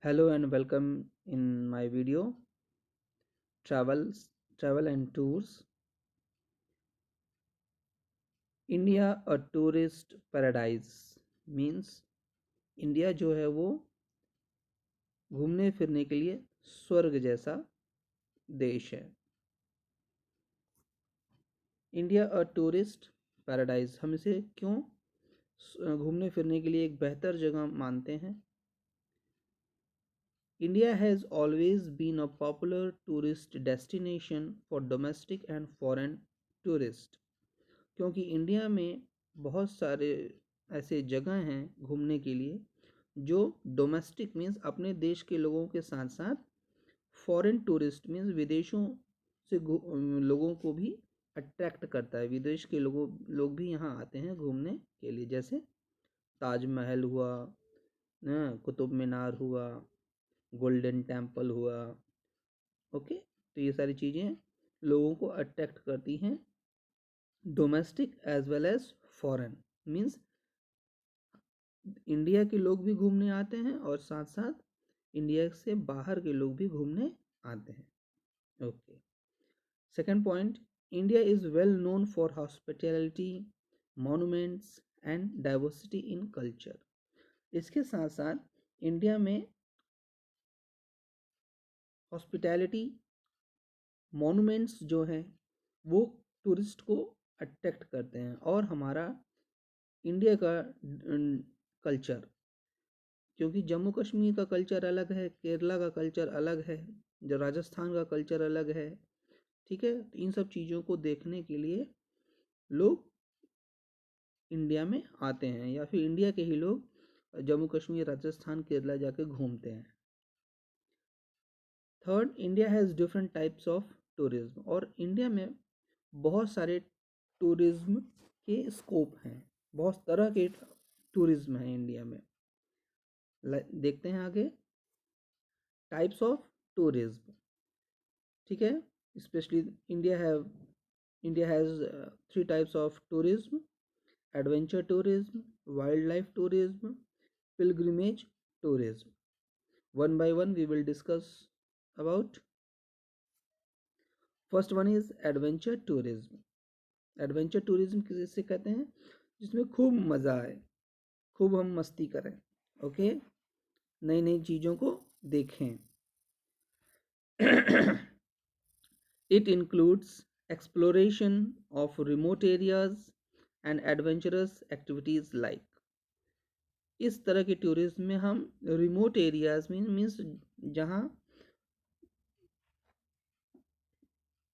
Hello and welcome in my video travel and tours. India a tourist paradise means India जो है वो घूमने फिरने के लिए स्वर्ग जैसा देश है। इंडिया अ टूरिस्ट पैराडाइज हम इसे क्यों घूमने फिरने के लिए एक बेहतर जगह मानते हैं। India has always been a popular tourist destination for domestic and foreign tourists. क्योंकि इंडिया में बहुत सारे ऐसे जगह हैं घूमने के लिए जो डोमेस्टिक मीन्स अपने देश के लोगों के साथ साथ फॉरेन टूरिस्ट मीन्स विदेशों से लोगों को भी अट्रैक्ट करता है। विदेश के लोग भी यहाँ आते हैं घूमने के लिए, जैसे ताजमहल हुआ, कुतुब मीनार हुआ, गोल्डन टेम्पल हुआ। ओके, तो ये सारी चीज़ें लोगों को अट्रैक्ट करती हैं, domestic as well as foreign means India के लोग भी घूमने आते हैं और साथ साथ इंडिया से बाहर के लोग भी घूमने आते हैं। Okay, second point, India is well known for hospitality, monuments and diversity in culture. इसके साथ साथ इंडिया में हॉस्पिटैलिटी, मॉन्यूमेंट्स जो हैं वो टूरिस्ट को अट्रैक्ट करते हैं, और हमारा इंडिया का कल्चर, क्योंकि जम्मू कश्मीर का कल्चर अलग है, केरला का कल्चर अलग है, जो राजस्थान का कल्चर अलग है। ठीक है, तो इन सब चीज़ों को देखने के लिए लोग इंडिया में आते हैं, या फिर इंडिया के ही लोग जम्मू कश्मीर, राजस्थान, केरला जाके घूमते हैं। Third, India has different types of tourism, और इंडिया में बहुत सारे टूरिज्म के स्कोप हैं, बहुत तरह के टूरिज्म हैं इंडिया में। देखते हैं आगे टाइप्स ऑफ टूरिज्म। ठीक है, specially India has three types of tourism: adventure tourism, wild life tourism, pilgrimage tourism. One by one we will discuss about. First one is adventure tourism. Adventure tourism किसे कहते हैं? जिसमें खूब मज़ा आए, खूब हम मस्ती करें। ओके, नई नई चीज़ों को देखें। It includes exploration of remote areas and adventurous activities like. इस तरह के टूरिज्म में हम रिमोट एरियाज में मीन्स जहाँ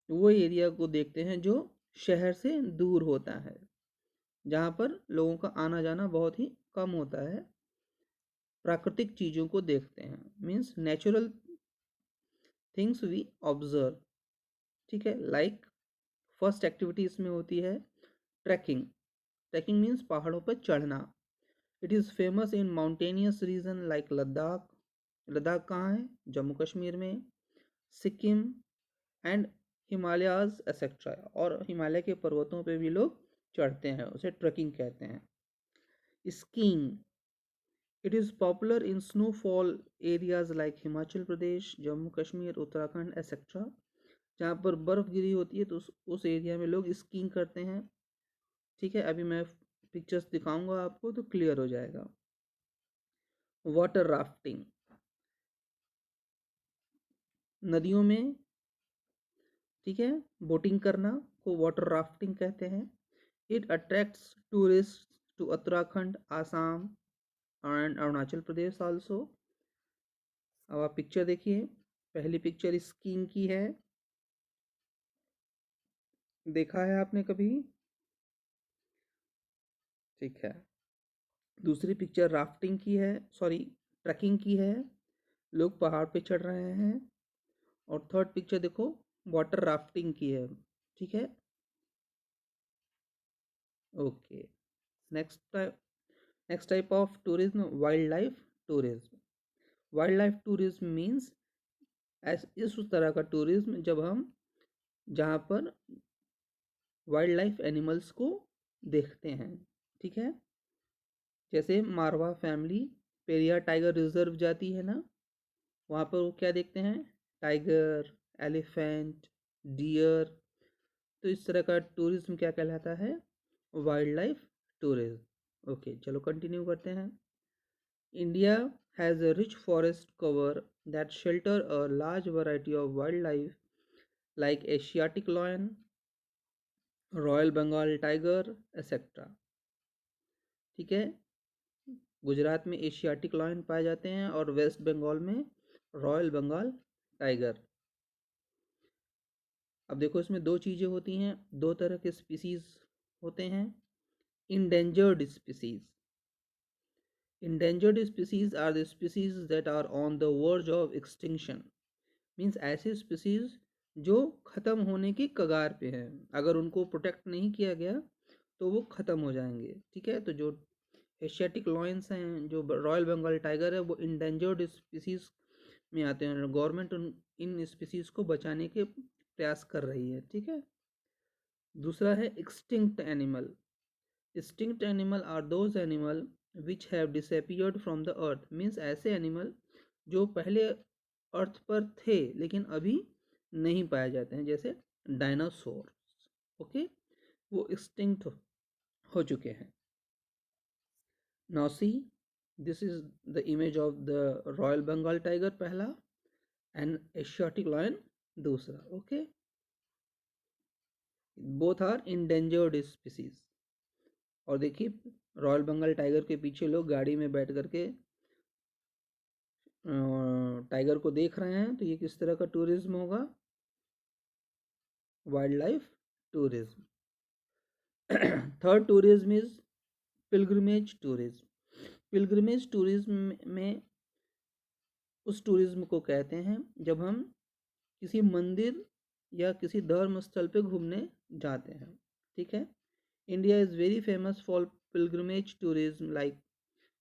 वो एरिया को देखते हैं जो शहर से दूर होता है, जहाँ पर लोगों का आना जाना बहुत ही कम होता है। प्राकृतिक चीज़ों को देखते हैं means natural things we observe. ठीक है, लाइक फर्स्ट एक्टिविटी इसमें होती है ट्रैकिंग। ट्रैकिंग मीन्स पहाड़ों पर चढ़ना। It is famous in mountainous region like Ladakh. Ladakh कहाँ है? जम्मू कश्मीर में। सिक्किम एंड हिमालयाज एक्सेट्रा, और हिमालय के पर्वतों पे भी लोग चढ़ते हैं, उसे ट्रैकिंग कहते हैं। Skiing, it is popular in snowfall areas like Himachal Pradesh, Jammu Kashmir, Uttarakhand etcetera. जहाँ पर बर्फ़ गिरी होती है तो उस एरिया में लोग स्कीइंग करते हैं। ठीक है, अभी मैं पिक्चर्स दिखाऊंगा आपको तो क्लियर हो जाएगा। वाटर राफ्टिंग, नदियों में, ठीक है, बोटिंग करना को वाटर राफ्टिंग कहते हैं। It attracts tourist to Uttarakhand, Assam and Arunachal Pradesh also. अब आप पिक्चर देखिए, पहली पिक्चर स्कीइंग की है, देखा है आपने कभी? ठीक है, दूसरी पिक्चर राफ्टिंग की है, सॉरी ट्रैकिंग की है, लोग पहाड़ पे चढ़ रहे हैं। और थर्ड पिक्चर देखो, वाटर राफ्टिंग की है। ठीक है, okay. Next type of tourism, wild life tourism. Wild life tourism means इस तरह का टूरिज्म जब हम जहाँ पर वाइल्ड लाइफ एनिमल्स को देखते हैं। ठीक है, जैसे मारवा फैमिली पेरियार टाइगर रिजर्व जाती है ना, वहाँ पर वो क्या देखते हैं, टाइगर, एलिफेंट, डियर। तो इस तरह का टूरिज्म क्या कहलाता है, वाइल्ड लाइफ टूरिज्म। ओके, चलो कंटिन्यू करते हैं। India has a rich forest cover that shelter a large variety of wildlife like Asiatic lion, royal Bengal tiger etcetera. ठीक है, गुजरात में एशियाटिक लायन पाए जाते हैं और वेस्ट बंगाल में रॉयल बंगाल टाइगर। अब देखो इसमें दो चीज़ें होती हैं, दो तरह के स्पीसीज होते हैं। Endangered species, endangered species are the species that are on the verge of extinction. Means ऐसे स्पीसीज जो ख़त्म होने की कगार पे हैं, अगर उनको प्रोटेक्ट नहीं किया गया तो वो ख़त्म हो जाएंगे। ठीक है, तो जो एशियाटिक लॉयंस हैं, जो रॉयल बंगाल टाइगर है, वो इंडेंजर्ड स्पीसीज में आते हैं। गवर्नमेंट इन स्पीसीज को बचाने के प्रयास कर रही है। ठीक है, दूसरा है extinct animal. Extinct animal are those animal which have disappeared from the earth. Means ऐसे एनिमल जो पहले अर्थ पर थे लेकिन अभी नहीं पाए जाते हैं, जैसे डायनासोर। ओके, वो एक्सटिंक्ट हो चुके हैं। Now see, this is the image of the royal Bengal tiger पहला एंड एशियाटिक लायन दूसरा। Okay, both are endangered species. और देखिए रॉयल बंगाल टाइगर के पीछे लोग गाड़ी में बैठ करके टाइगर को देख रहे हैं, तो ये किस तरह का टूरिज्म होगा, wild life tourism. Third tourism is pilgrimage tourism. Pilgrimage tourism में उस टूरिज्म को कहते हैं जब हम किसी मंदिर या किसी धर्म स्थल पे घूमने जाते हैं। ठीक है, India is very famous for pilgrimage tourism like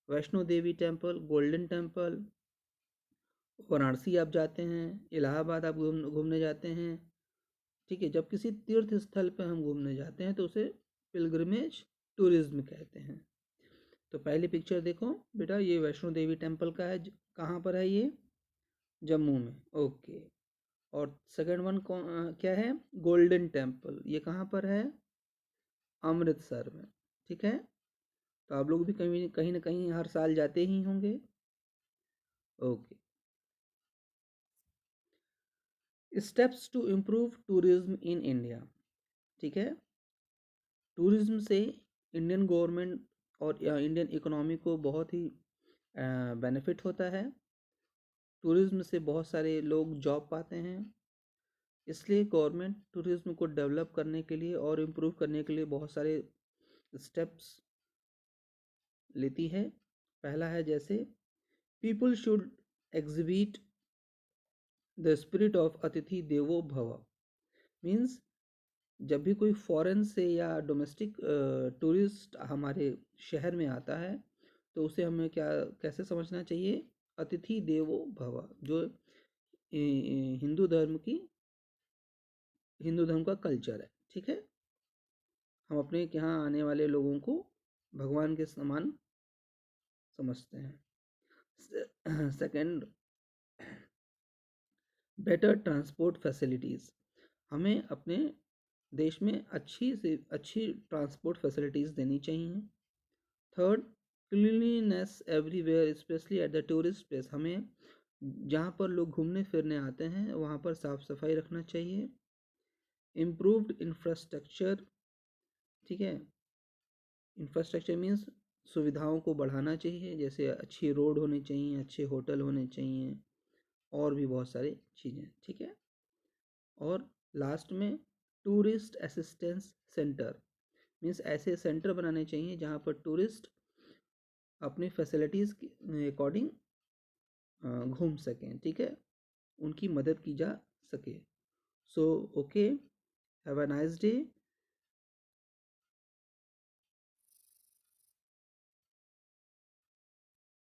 Vaishno Devi temple, golden temple. Varanasi आप जाते हैं, इलाहाबाद आप घूमने जाते हैं। ठीक है, जब किसी तीर्थ स्थल पे हम घूमने जाते हैं तो उसे पिलग्रिमेज टूरिज्म कहते हैं। तो पहली पिक्चर देखो बेटा, ये वैष्णो देवी टेम्पल का है। कहाँ पर है ये, जम्मू में। ओके, और सेकंड वन क्या है, गोल्डन टेम्पल, ये कहाँ पर है, अमृतसर में। ठीक है, तो आप लोग भी कहीं ना कहीं हर साल जाते ही होंगे। Okay, steps to improve tourism in India. ठीक है, टूरिज्म से इंडियन गवर्नमेंट और इंडियन इकोनॉमी को बहुत ही बेनिफिट होता है। टूरिज्म से बहुत सारे लोग जॉब पाते हैं, इसलिए गवर्नमेंट टूरिज्म को डेवलप करने के लिए और इम्प्रूव करने के लिए बहुत सारे स्टेप्स लेती है। पहला है जैसे people should exhibit the spirit of अतिथि देवो भव। मीन्स जब भी कोई फॉरेन से या डोमेस्टिक टूरिस्ट हमारे शहर में आता है तो उसे हमें क्या कैसे समझना चाहिए, अतिथि देवो भव। जो हिंदू धर्म का कल्चर है। ठीक है, हम अपने यहाँ आने वाले लोगों को भगवान के समान समझते हैं। Second, better transport facilities. हमें अपने देश में अच्छी से अच्छी ट्रांसपोर्ट फैसिलिटीज़ देनी चाहिए। Third, cleanliness everywhere specially at the tourist place. हमें जहाँ पर लोग घूमने फिरने आते हैं वहाँ पर साफ़ सफाई रखना चाहिए। Improved infrastructure. ठीक है, इंफ्रास्ट्रक्चर मीन्स सुविधाओं को बढ़ाना चाहिए, जैसे अच्छी रोड होनी चाहिए, अच्छे होटल होने चाहिए और भी बहुत सारी चीज़ें। ठीक है, और लास्ट में टूरिस्ट असिस्टेंस सेंटर। मीन्स ऐसे सेंटर बनाने चाहिए जहाँ पर टूरिस्ट अपनी फैसिलिटीज़ के अकॉर्डिंग घूम सकें। ठीक है, उनकी मदद की जा सके। So okay, have a nice day.